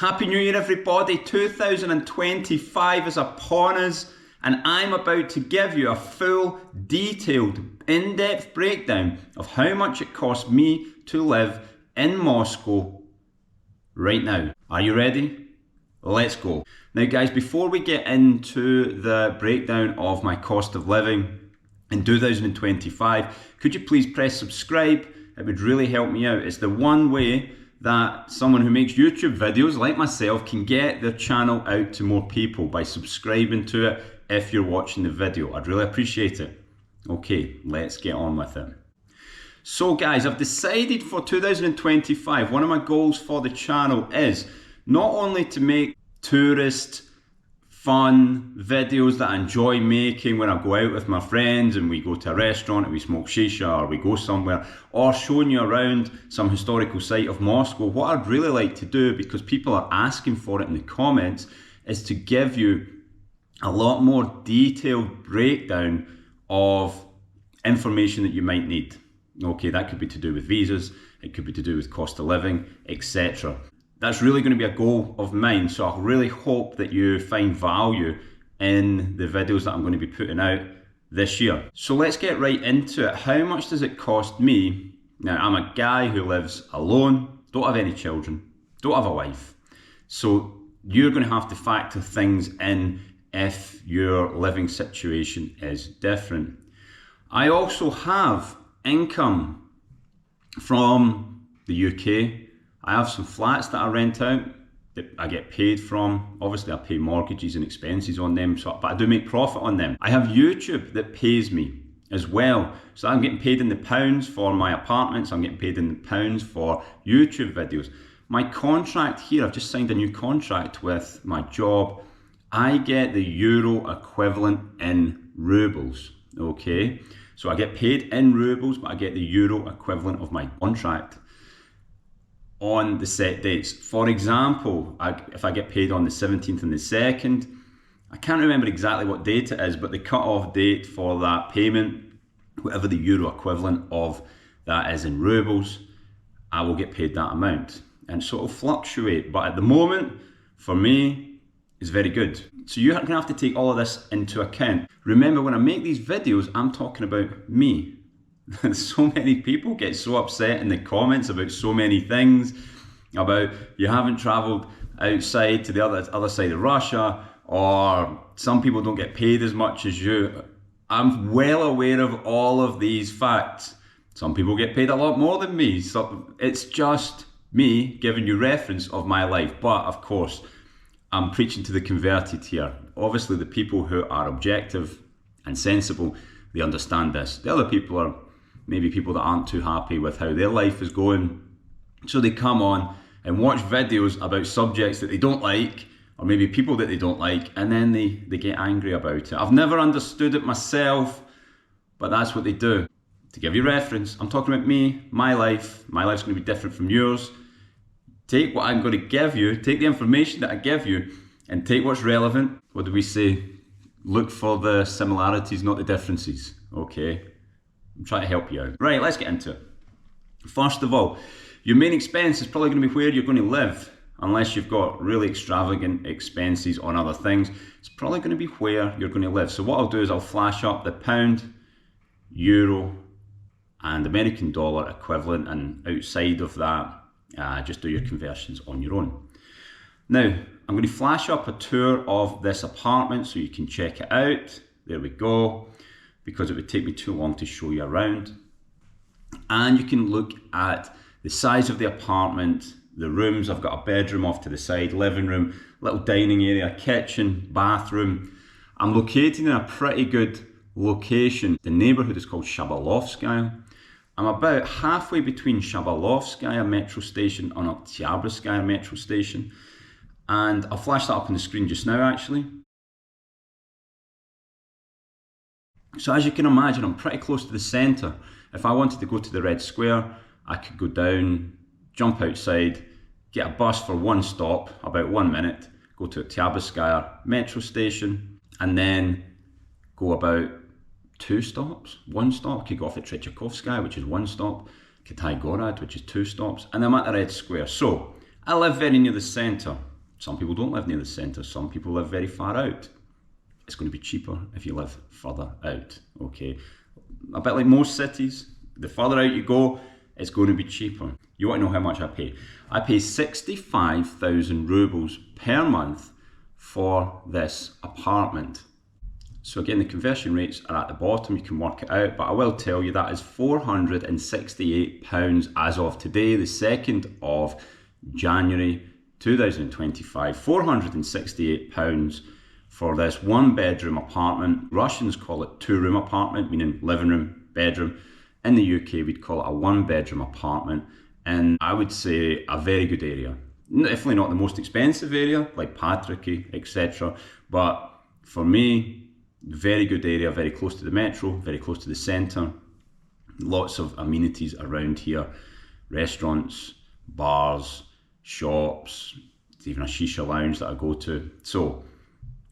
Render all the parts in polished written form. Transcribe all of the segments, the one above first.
Happy New Year everybody, 2025 is upon us and I'm about to give you a full, detailed, in-depth breakdown of how much it costs me to live in Moscow right now. Are you ready? Let's go. Now guys, before we get into the breakdown of my cost of living in 2025, could you please press subscribe? It would really help me out. It's the one way that someone who makes YouTube videos like myself can get their channel out to more people, by subscribing to it if you're watching the video. I'd really appreciate it. Okay, let's get on with it. So guys, I've decided for 2025, one of my goals for the channel is not only to make tourist fun videos that I enjoy making when I go out with my friends and we go to a restaurant and we smoke shisha, or we go somewhere, or showing you around some historical site of Moscow. What I'd really like to do, because people are asking for it in the comments, is to give you a lot more detailed breakdown of information that you might need. Okay, that could be to do with visas, it could be to do with cost of living, etc. That's really going to be a goal of mine, so I really hope that you find value in the videos that I'm going to be putting out this year. So let's get right into it. How much does it cost me? Now, I'm a guy who lives alone, don't have any children, don't have a wife. So you're going to have to factor things in if your living situation is different. I also have income from the UK. I have some flats that I rent out that I get paid from. Obviously I pay mortgages and expenses on them, but I do make profit on them. I have YouTube that pays me as well. So I'm getting paid in the pounds for my apartments, I'm getting paid in the pounds for YouTube videos. My contract here, I've just signed a new contract with my job. I get the euro equivalent in rubles, okay? So I get paid in rubles, but I get the euro equivalent of my contract on the set dates. For example, if I get paid on the 17th and the 2nd, I can't remember exactly what date it is, but the cut-off date for that payment, whatever the euro equivalent of that is in rubles, I will get paid that amount. And so it'll fluctuate, but at the moment, for me, it's very good. So you're gonna have to take all of this into account. Remember, when I make these videos, I'm talking about me. So many people get so upset in the comments about so many things, about you haven't traveled outside to the other side of Russia, or some people don't get paid as much as you. I'm well aware of all of these facts. Some people get paid a lot more than me, so it's just me giving you reference of my life. But of course, I'm preaching to the converted here. Obviously the people who are objective and sensible, they understand this. The other people are maybe people that aren't too happy with how their life is going, so they come on and watch videos about subjects that they don't like, or maybe people that they don't like, and then they get angry about it. I've never understood it myself, but that's what they do. To give you reference, I'm talking about me, my life. My life's going to be different from yours. Take what I'm going to give you, take the information that I give you, and take what's relevant. What do we say? Look for the similarities, not the differences, okay? I'm trying to help you out. Right, let's get into it. First of all, your main expense is probably going to be where you're going to live, unless you've got really extravagant expenses on other things. It's probably going to be where you're going to live. So what I'll do is I'll flash up the pound, euro, and American dollar equivalent, and outside of that, just do your conversions on your own. Now, I'm going to flash up a tour of this apartment so you can check it out. There we go, because it would take me too long to show you around. And you can look at the size of the apartment, the rooms. I've got a bedroom off to the side, living room, little dining area, kitchen, bathroom. I'm located in a pretty good location. The neighborhood is called Shabalovskaya. I'm about halfway between Shabalovskaya metro station and Oktyabrskaya metro station. And I'll flash that up on the screen just now actually. So as you can imagine, I'm pretty close to the center. If I wanted to go to the Red Square, I could go down, jump outside, get a bus for one stop, about 1 minute, go to Oktyabrskaya metro station, and then go about 2 stops, 1 stop. I could go off at Tretyakhovskaya, which is 1 stop, Kitai Gorod, which is 2 stops, and I'm at the Red Square. So I live very near the center. Some people don't live near the centre. Some people live very far out. It's going to be cheaper if you live further out, okay? A bit like most cities, the further out you go, it's going to be cheaper. You want to know how much I pay? I pay 65,000 rubles per month for this apartment. So again, the conversion rates are at the bottom, you can work it out, but I will tell you that is £468 as of today, the 2nd of January 2025, £468 for this 1-bedroom apartment. Russians call it 2-room apartment, meaning living room, bedroom. In the UK, we'd call it a 1-bedroom apartment, and I would say a very good area. Definitely not the most expensive area, like Patricky, etc. But for me, very good area, very close to the metro, very close to the centre. Lots of amenities around here. Restaurants, bars, shops, even a shisha lounge that I go to. So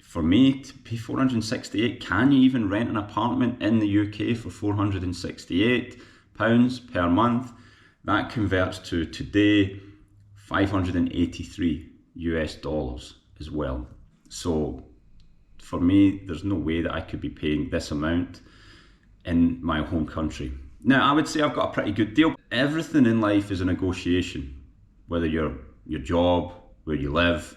for me to pay 468, can you even rent an apartment in the UK for £468 per month? That converts to today $583 as well. So for me, there's no way that I could be paying this amount in my home country. Now, I would say I've got a pretty good deal. Everything in life is a negotiation. Whether your job, where you live,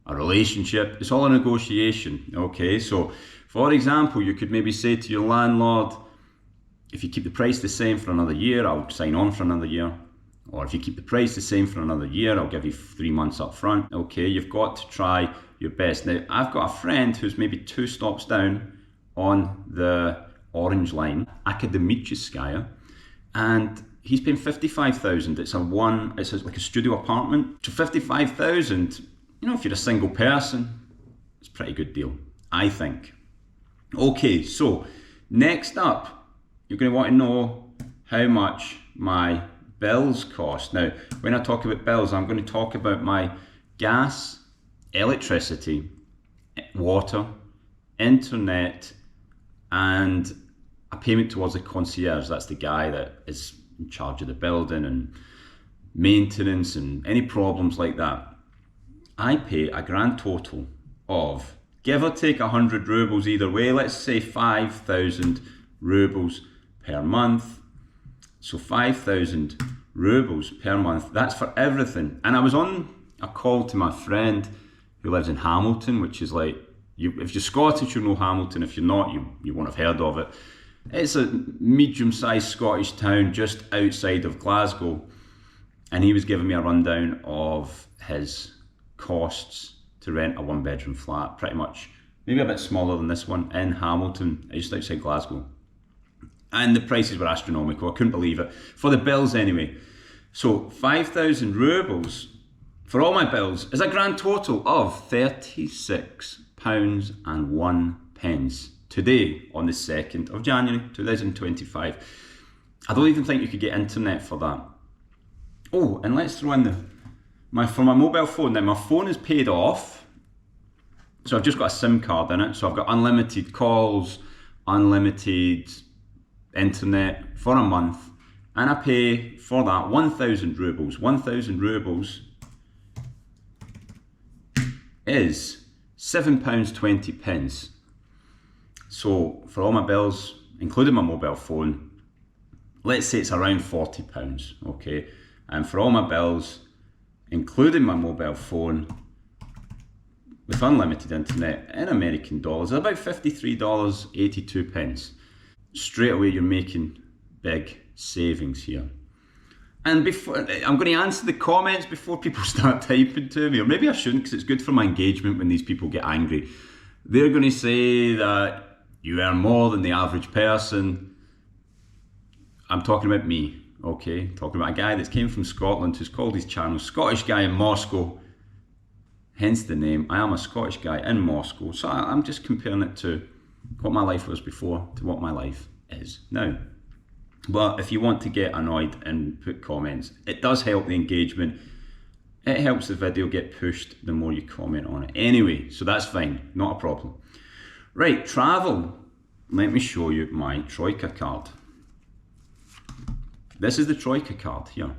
a relationship, it's all a negotiation, okay? So, for example, you could maybe say to your landlord, if you keep the price the same for another year, I'll sign on for another year. Or if you keep the price the same for another year, I'll give you 3 months up front. Okay, you've got to try your best. Now, I've got a friend who's maybe 2 stops down on the Orange Line, Akademicheskaya, and he's paying 55,000. It's like a studio apartment. So 55,000, you know, if you're a single person, it's a pretty good deal, I think. Okay, so next up, you're going to want to know how much my bills cost. Now, when I talk about bills, I'm going to talk about my gas, electricity, water, internet, and a payment towards the concierge. That's the guy that is in charge of the building and maintenance and any problems like that. I pay a grand total of, give or take 100 rubles either way, let's say 5,000 rubles per month. So 5,000 rubles per month, that's for everything. And I was on a call to my friend who lives in Hamilton, which is like, if you're Scottish, you'll know Hamilton. If you're not, you won't have heard of it. It's a medium-sized Scottish town just outside of Glasgow. And he was giving me a rundown of his costs to rent a 1-bedroom flat, pretty much, maybe a bit smaller than this one, in Hamilton, just outside Glasgow. And the prices were astronomical, I couldn't believe it. For the bills anyway. So 5,000 rubles for all my bills is a grand total of £36.01 today on the 2nd of January 2025. I don't even think you could get internet for that. Oh, and let's throw in for my mobile phone. Now, my phone is paid off, so I've just got a SIM card in it, so I've got unlimited calls, unlimited internet for a month, and I pay for that 1,000 rubles. 1,000 rubles is £7.20. So for all my bills, including my mobile phone, let's say it's around £40, okay? And for all my bills, including my mobile phone, with unlimited internet in American dollars, about $53.82. Straight away, you're making big savings here. And before I'm going to answer the comments before people start typing to me, or maybe I shouldn't, because it's good for my engagement when these people get angry. They're going to say that you earn more than the average person. I'm talking about me, okay? Talking about a guy that came from Scotland who's called his channel Scottish Guy in Moscow. Hence the name. I am a Scottish guy in Moscow. So I'm just comparing it to what my life was before to what my life is now. But if you want to get annoyed and put comments, it does help the engagement. It helps the video get pushed the more you comment on it. Anyway, so that's fine, not a problem. Right, travel. Let me show you my Troika card. This is the Troika card here.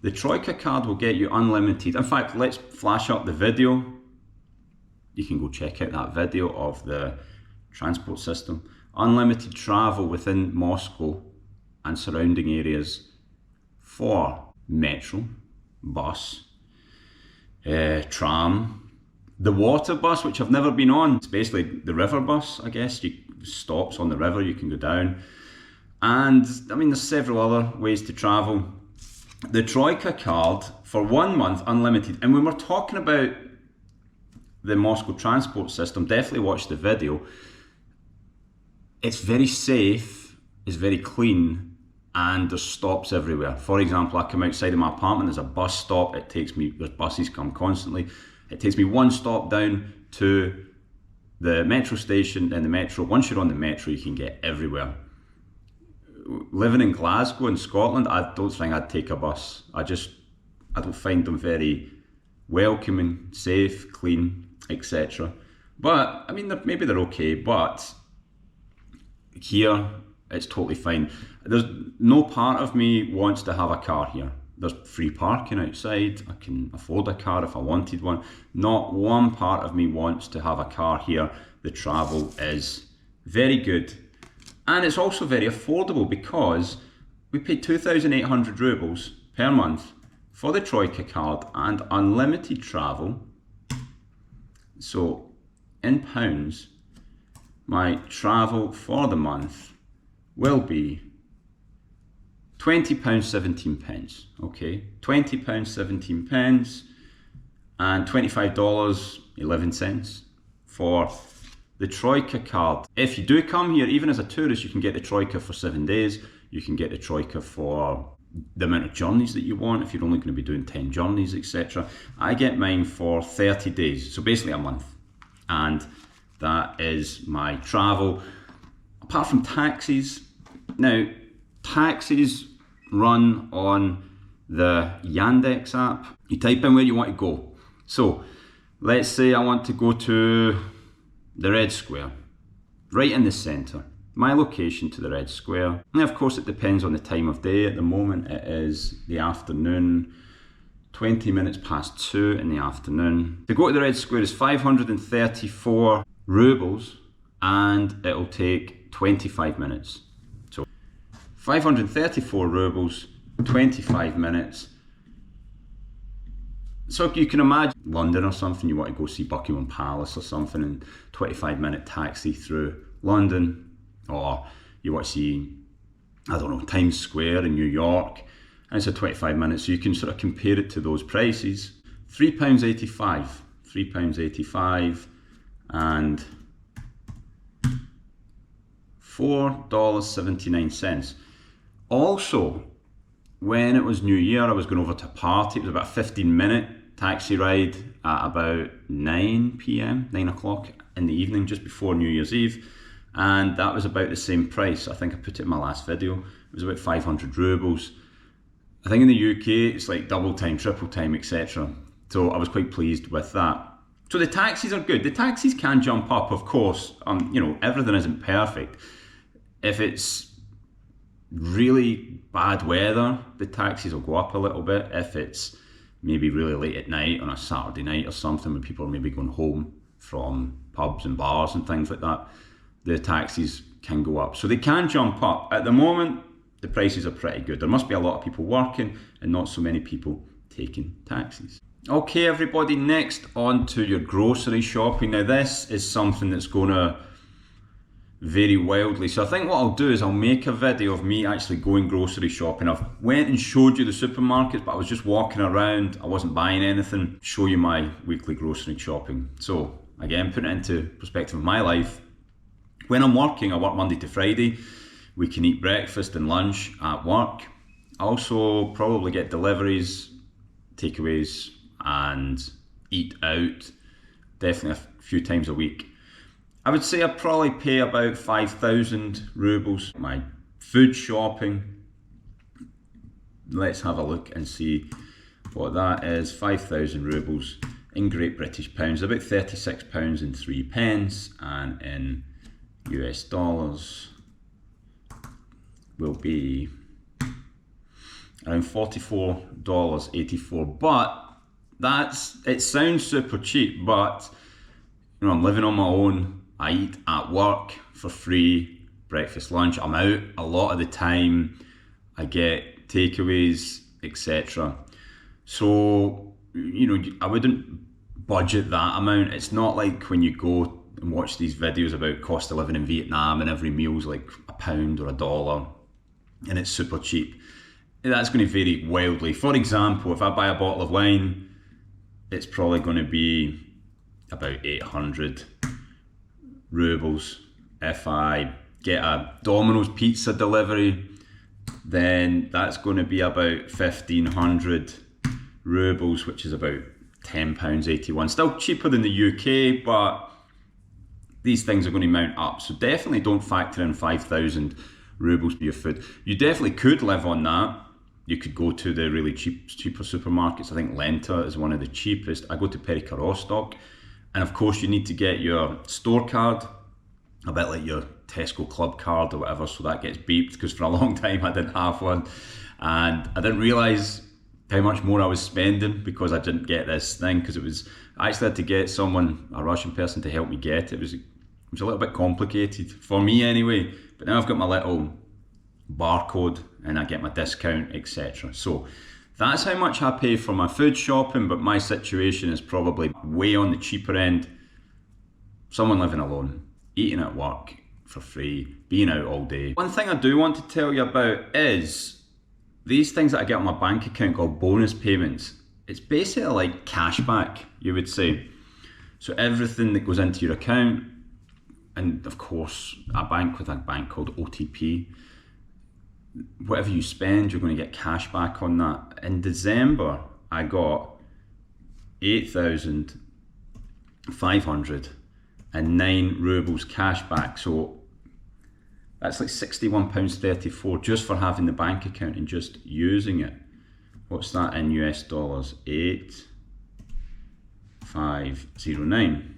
The Troika card will get you unlimited. In fact, let's flash up the video. You can go check out that video of the transport system. Unlimited travel within Moscow and surrounding areas for metro, bus, tram, the water bus, which I've never been on. It's basically the river bus, I guess. You stops on the river, you can go down. And I mean, there's several other ways to travel. The Troika card for 1 month, unlimited. And when we're talking about the Moscow transport system, definitely watch the video. It's very safe, it's very clean, and there's stops everywhere. For example, I come outside of my apartment, there's a bus stop. There's buses come constantly. It takes me one stop down to the metro station, and the metro. Once you're on the metro, you can get everywhere. Living in Glasgow in Scotland, I don't think I'd take a bus. I don't find them very welcoming, safe, clean, etc. But I mean, maybe they're okay, but here it's totally fine. There's no part of me wants to have a car here. There's free parking outside. I can afford a car if I wanted one. Not one part of me wants to have a car here. The travel is very good. And it's also very affordable because we pay 2,800 rubles per month for the Troika card and unlimited travel. So in pounds, my travel for the month will be £20, £17, okay? £20, £17, and $25.11 for the Troika card. If you do come here, even as a tourist, you can get the Troika for 7 days. You can get the Troika for the amount of journeys that you want, if you're only going to be doing 10 journeys, etc. I get mine for 30 days, so basically a month. And that is my travel. Apart from taxis, now taxis run on the Yandex app. You type in where you want to go. So let's say I want to go to the Red Square, right in the centre. My location to the Red Square. And of course it depends on the time of day. At the moment it is the afternoon, 20 minutes past 2 in the afternoon. To go to the Red Square is 534 rubles and it'll take 25 minutes. So 534 rubles, 25 minutes. So you can imagine London or something, you want to go see Buckingham Palace or something, and 25-minute taxi through London, or you want to see, I don't know, Times Square in New York, and it's a 25 minutes, so you can sort of compare it to those prices. £3.85, £3.85, and $4.79. Also, when it was New Year, I was going over to a party. It was about a 15-minute taxi ride at about 9 p.m, 9 o'clock in the evening, just before New Year's Eve. And that was about the same price. I think I put it in my last video. It was about 500 rubles. I think in the UK, it's like double time, triple time, etc. So I was quite pleased with that. So the taxis are good. The taxis can jump up, of course. You know, everything isn't perfect. If it's really bad weather, the taxis will go up a little bit. If it's maybe really late at night on a Saturday night or something, when people are maybe going home from pubs and bars and things like that, the taxis can go up. So they can jump up. At the moment, the prices are pretty good. There must be a lot of people working and not so many people taking taxis. Okay, everybody, next on to your grocery shopping. Now this is something that's going to vary wildly. So I think what I'll do is I'll make a video of me actually going grocery shopping. I've went and showed you the supermarkets, but I was just walking around. I wasn't buying anything. Show you my weekly grocery shopping. So again, put it into perspective of my life. When I'm working, I work Monday to Friday. We can eat breakfast and lunch at work. I also probably get deliveries, takeaways, and eat out definitely a few times a week. I would say I probably pay about 5,000 rubles. My food shopping, let's have a look and see what that is. 5,000 rubles in Great British pounds, about £36 and 3 pence, and in US dollars will be around $44.84. But it sounds super cheap, but you know, I'm living on my own. I eat at work for free, breakfast, lunch. I'm out a lot of the time. I get takeaways, etc. So, you know, I wouldn't budget that amount. It's not like when you go and watch these videos about cost of living in Vietnam and every meal's like £1 or $1 and it's super cheap. That's going to vary wildly. For example, if I buy a bottle of wine, it's probably going to be about 800 rubles. If I get a Domino's pizza delivery, then that's going to be about 1,500 rubles, which is about £10.81. Still cheaper than the UK, but these things are going to mount up. So definitely don't factor in 5,000 rubles for your food. You definitely could live on that. You could go to the really cheaper supermarkets. I think Lenta is one of the cheapest. I go to Perica Rostock. And of course you need to get your store card, a bit like your Tesco Club card or whatever, so that gets beeped, because for a long time I didn't have one. And I didn't realise how much more I was spending because I didn't get this thing, because I actually had to get someone, a Russian person, to help me get it. It was a little bit complicated, for me anyway, but now I've got my little barcode and I get my discount, etc. So that's how much I pay for my food shopping, but my situation is probably way on the cheaper end. Someone living alone, eating at work for free, being out all day. One thing I do want to tell you about is these things that I get on my bank account called bonus payments. It's basically like cash back, you would say. So everything that goes into your account, and of course I bank with a bank called OTP, whatever you spend, you're going to get cash back on that. In December, I got 8,509 rubles cash back. So that's like £61.34 just for having the bank account and just using it. What's that in US dollars? 8,509.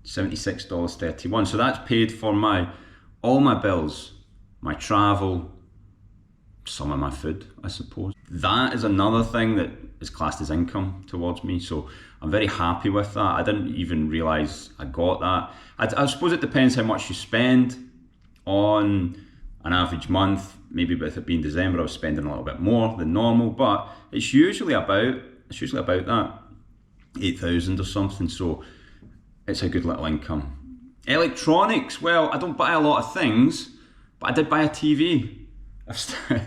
$76.31. So that's paid for all my bills, my travel, some of my food, I suppose. That is another thing that is classed as income towards me, so I'm very happy with that. I didn't even realise I got that. I suppose it depends how much you spend on an average month. Maybe with it being December, I was spending a little bit more than normal, but it's usually about that 8,000 or something, so it's a good little income. Electronics, well, I don't buy a lot of things, but I did buy a TV.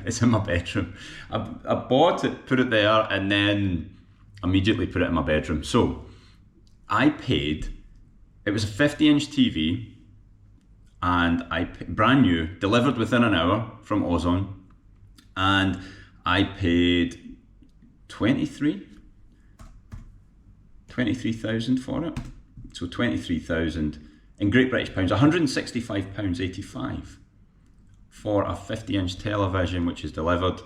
It's in my bedroom. I bought it, put it there, and then immediately put it in my bedroom. So I paid, it was a 50-inch TV, and brand new, delivered within an hour from Ozon, and I paid 23,000 for it. So 23,000 in Great British pounds, £165.85 for a 50-inch television, which is delivered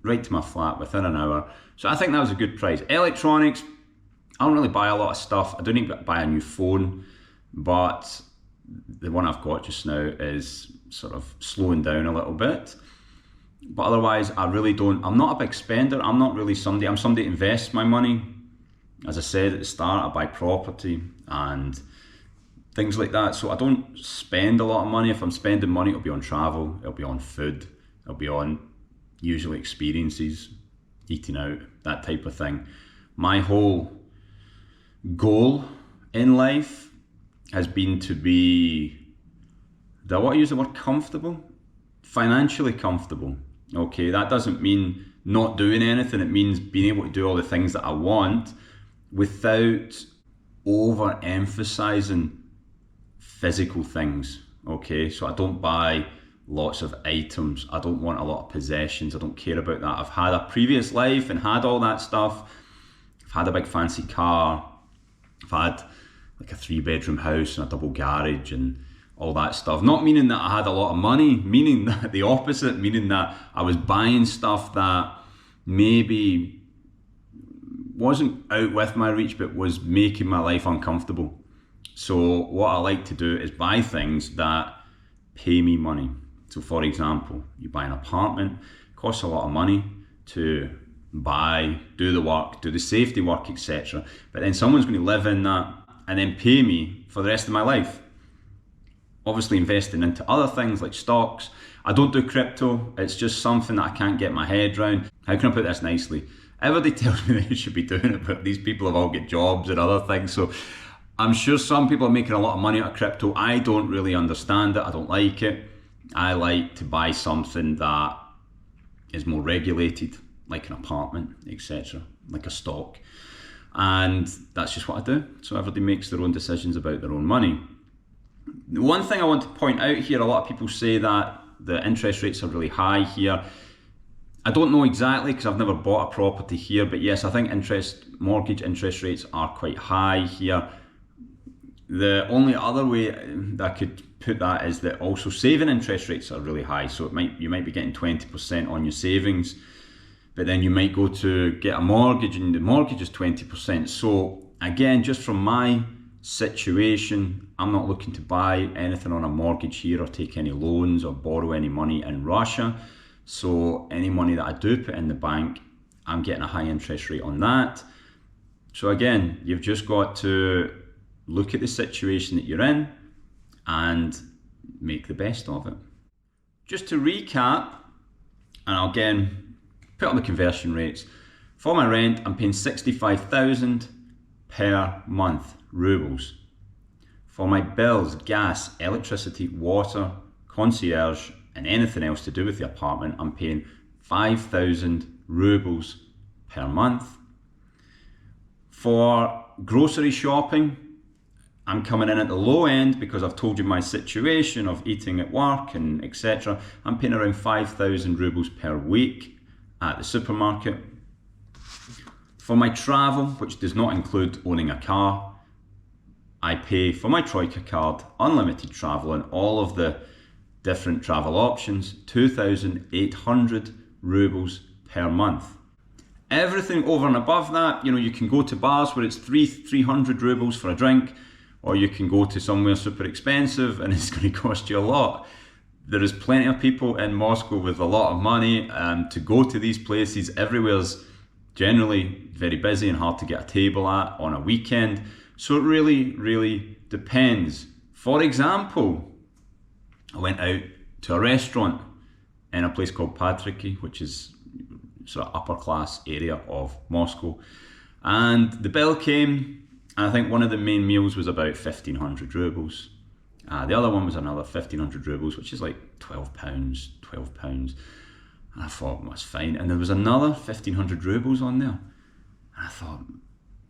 right to my flat within an hour. So I think that was a good price. Electronics, I don't really buy a lot of stuff. I don't even buy a new phone, but the one I've got just now is sort of slowing down a little bit. But otherwise, I'm not a big spender. I'm somebody that invests my money. As I said at the start, I buy property and things like that. So I don't spend a lot of money. If I'm spending money, it'll be on travel, it'll be on food, it'll be on usually experiences, eating out, that type of thing. My whole goal in life has been to be, do I want to use the word comfortable? Financially comfortable. Okay, that doesn't mean not doing anything. It means being able to do all the things that I want without overemphasizing physical things. Okay, so I don't buy lots of items. I don't want a lot of possessions. I don't care about that. I've had a previous life and had all that stuff. I've had a big fancy car. I've had like a 3-bedroom house and a double garage and all that stuff. Not meaning that I had a lot of money, meaning that the opposite, meaning that I was buying stuff that maybe wasn't out with my reach, but was making my life uncomfortable. So what I like to do is buy things that pay me money. So for example, you buy an apartment, it costs a lot of money to buy, do the work, do the safety work, etc. But then someone's going to live in that and then pay me for the rest of my life. Obviously investing into other things like stocks. I don't do crypto. It's just something that I can't get my head around. How can I put this nicely? Everybody tells me that you should be doing it, but these people have all got jobs and other things. So I'm sure some people are making a lot of money out of crypto. I don't really understand it. I don't like it. I like to buy something that is more regulated, like an apartment, etc., like a stock. And that's just what I do. So everybody makes their own decisions about their own money. One thing I want to point out here, a lot of people say that the interest rates are really high here. I don't know exactly because I've never bought a property here, but yes, I think mortgage interest rates are quite high here. The only other way that I could put that is that also saving interest rates are really high. So you might be getting 20% on your savings, but then you might go to get a mortgage and the mortgage is 20%. So again, just from my situation, I'm not looking to buy anything on a mortgage here or take any loans or borrow any money in Russia. So any money that I do put in the bank, I'm getting a high interest rate on that. So again, you've just got to look at the situation that you're in and make the best of it. Just to recap, and I'll again put on the conversion rates. For my rent, I'm paying 65,000 per month, rubles. For my bills, gas, electricity, water, concierge, and anything else to do with the apartment, I'm paying 5,000 rubles per month. For grocery shopping, I'm coming in at the low end because I've told you my situation of eating at work and etc. I'm paying around 5,000 rubles per week at the supermarket. For my travel, which does not include owning a car, I pay for my Troika card, unlimited travel and all of the different travel options, 2,800 rubles per month. Everything over and above that, you can go to bars where it's 300 rubles for a drink, or you can go to somewhere super expensive and it's going to cost you a lot. There is plenty of people in Moscow with a lot of money to go to these places. Everywhere's generally very busy and hard to get a table at on a weekend. So it really, really depends. For example, I went out to a restaurant in a place called Patricky, which is sort of upper class area of Moscow. And the bill came, and I think one of the main meals was about 1,500 rubles. The other one was another 1,500 rubles, which is like £12. And I thought, well, that's fine. And there was another 1,500 rubles on there. And I thought,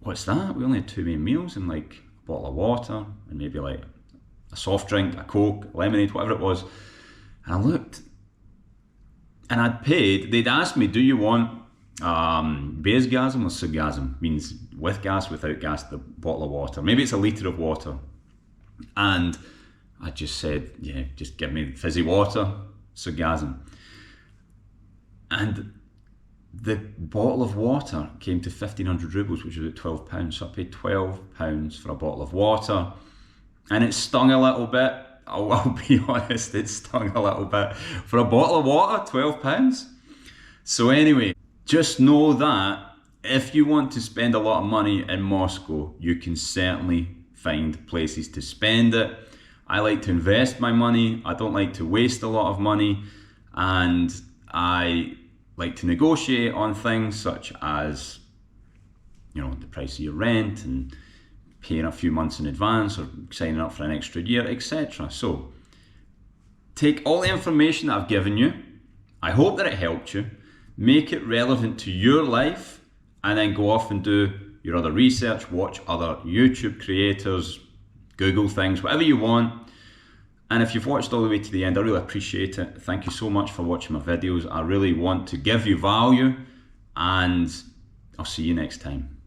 what's that? We only had two main meals and like a bottle of water and maybe like a soft drink, a Coke, lemonade, whatever it was. And I looked and I'd paid, they'd asked me, do you want bez gasm or sugasm? Means with gas, without gas, the bottle of water. Maybe it's a litre of water. And I just said, yeah, just give me fizzy water, sugasm. And the bottle of water came to 1,500 rubles, which was about £12. So I paid £12 for a bottle of water. And it stung a little bit. I'll be honest, it stung a little bit. For a bottle of water, £12. So anyway, just know that if you want to spend a lot of money in Moscow, you can certainly find places to spend it. I like to invest my money. I don't like to waste a lot of money. And I like to negotiate on things such as, the price of your rent and paying a few months in advance or signing up for an extra year, etc. So take all the information that I've given you. I hope that it helped you. Make it relevant to your life and then go off and do your other research, watch other YouTube creators, Google things, whatever you want. And if you've watched all the way to the end, I really appreciate it. Thank you so much for watching my videos. I really want to give you value and I'll see you next time.